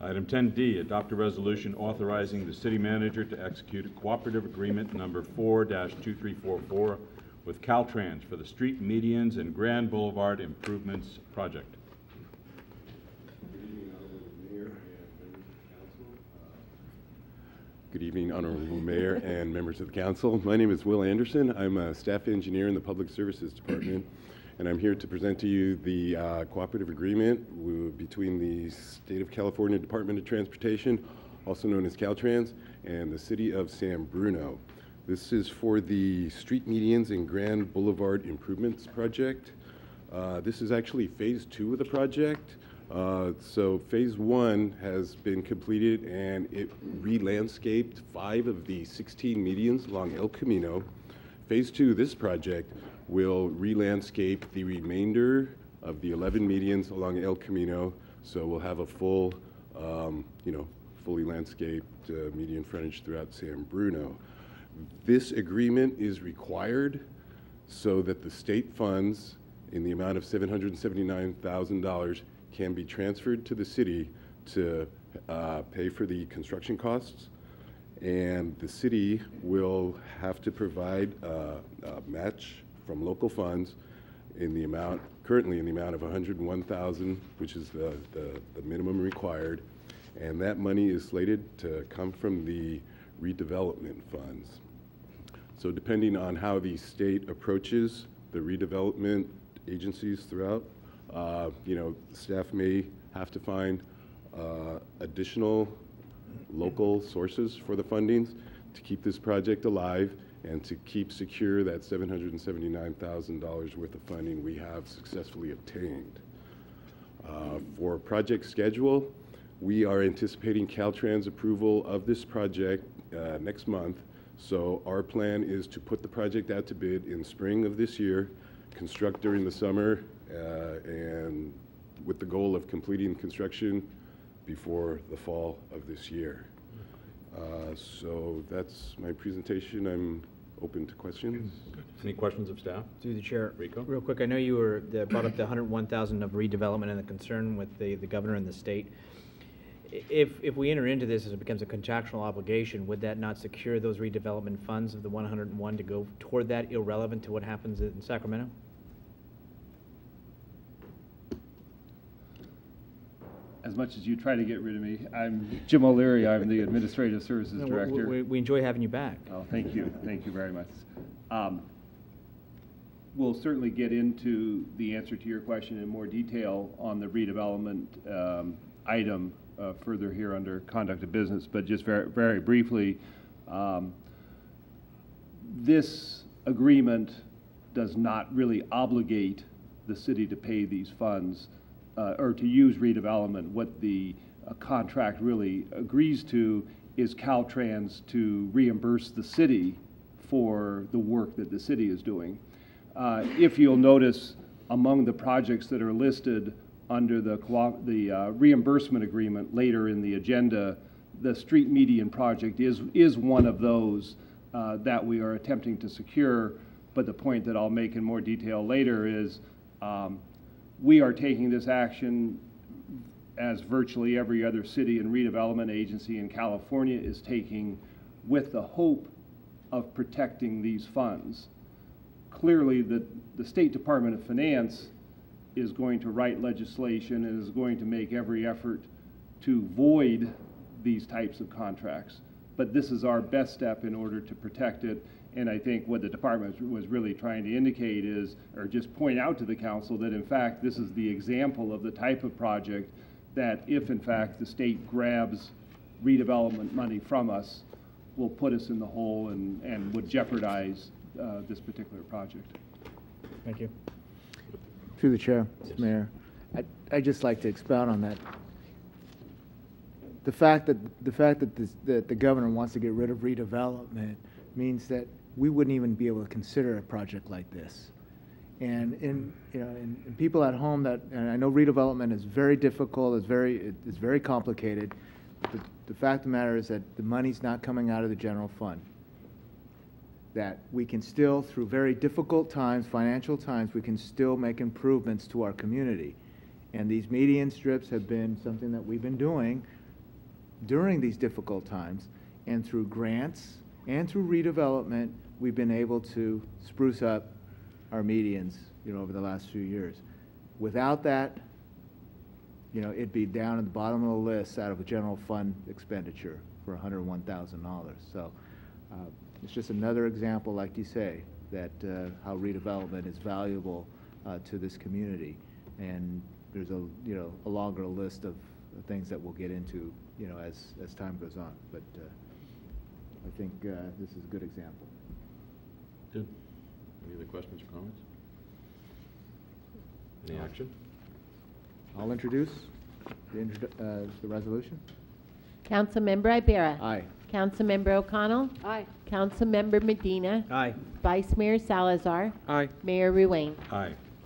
Item 10D, adopt a resolution authorizing the city manager to execute a cooperative agreement number 4-2344 with Caltrans for the street medians and Grand Boulevard improvements project. Good evening, Honorable Mayor and members of the council. My name is Will Anderson. I'm a staff engineer in the Public Services Department, and I'm here to present to you the cooperative agreement between the State of California Department of Transportation, also known as Caltrans, and the City of San Bruno. This is for the street medians and Grand Boulevard improvements project. This is actually phase 2 of the project. So phase 1 has been completed, and it re-landscaped 5 of the 16 medians along El Camino. Phase 2, this project, will re-landscape the remainder of the 11 medians along El Camino. So we'll have a full, fully landscaped median frontage throughout San Bruno. This agreement is required so that the state funds in the amount of $779,000 can be transferred to the city to pay for the construction costs, and the city will have to provide a match from local funds in the amount, currently in the amount of $101,000, which is the minimum required, and that money is slated to come from the redevelopment funds. So depending on how the state approaches the redevelopment agencies throughout, staff may have to find additional local sources for the fundings to keep this project alive and to keep secure that $779,000 worth of funding we have successfully obtained. For project schedule, we are anticipating Caltrans approval of this project next month. So our plan is to put the project out to bid in spring of this year, construct during the summer, and with the goal of completing construction before the fall of this year. So that's my presentation. I'm open to questions. Any questions of staff? Through the chair, Rico? real quick, I know you brought up the $101,000 of redevelopment and the concern with the governor and the state. If we enter into this as it becomes a contractual obligation, would that not secure those redevelopment funds of the 101 to go toward that, irrelevant to what happens in Sacramento? As much as you try to get rid of me, I'm Jim O'Leary. I'm the Administrative Services Director. We enjoy having you back. Oh, thank you. Thank you very much. We'll certainly get into the answer to your question in more detail on the redevelopment item further here under conduct of business, but just very, very briefly, this agreement does not really obligate the city to pay these funds or to use redevelopment. What the contract really agrees to is Caltrans to reimburse the city for the work that the city is doing. If you'll notice, among the projects that are listed under the reimbursement agreement later in the agenda, the street median project is one of those that we are attempting to secure. But the point that I'll make in more detail later is we are taking this action as virtually every other city and redevelopment agency in California is taking, with the hope of protecting these funds. Clearly, the State Department of Finance is going to write legislation and is going to make every effort to void these types of contracts. But this is our best step in order to protect it. And I think what the department was really trying to indicate is, or just point out to the council, that in fact this is the example of the type of project that if in fact the state grabs redevelopment money from us, will put us in the hole and would jeopardize this particular project. Thank you. Through the chair, Yes. Mayor, I'd just like to expound on that. The fact that the governor wants to get rid of redevelopment means that we wouldn't even be able to consider a project like this. And in people at home and I know redevelopment is very difficult, it's very complicated. But the fact of the matter is that the money's not coming out of the general fund. That we can still, through very difficult times, financial times, we can still make improvements to our community. And these median strips have been something that we've been doing during these difficult times, and through grants and through redevelopment, we've been able to spruce up our medians, over the last few years. Without that, it'd be down at the bottom of the list out of a general fund expenditure for $101,000. So it's just another example, like you say, that how redevelopment is valuable to this community. And there's a longer list of things that we'll get into, as time goes on. But I think this is a good example. Good. Any other questions or comments? Any action? I'll introduce the resolution. Councilmember Ibera. Aye. Councilmember O'Connell. Aye. Councilmember Medina. Aye. Vice Mayor Salazar. Aye. Mayor Ruane. Aye.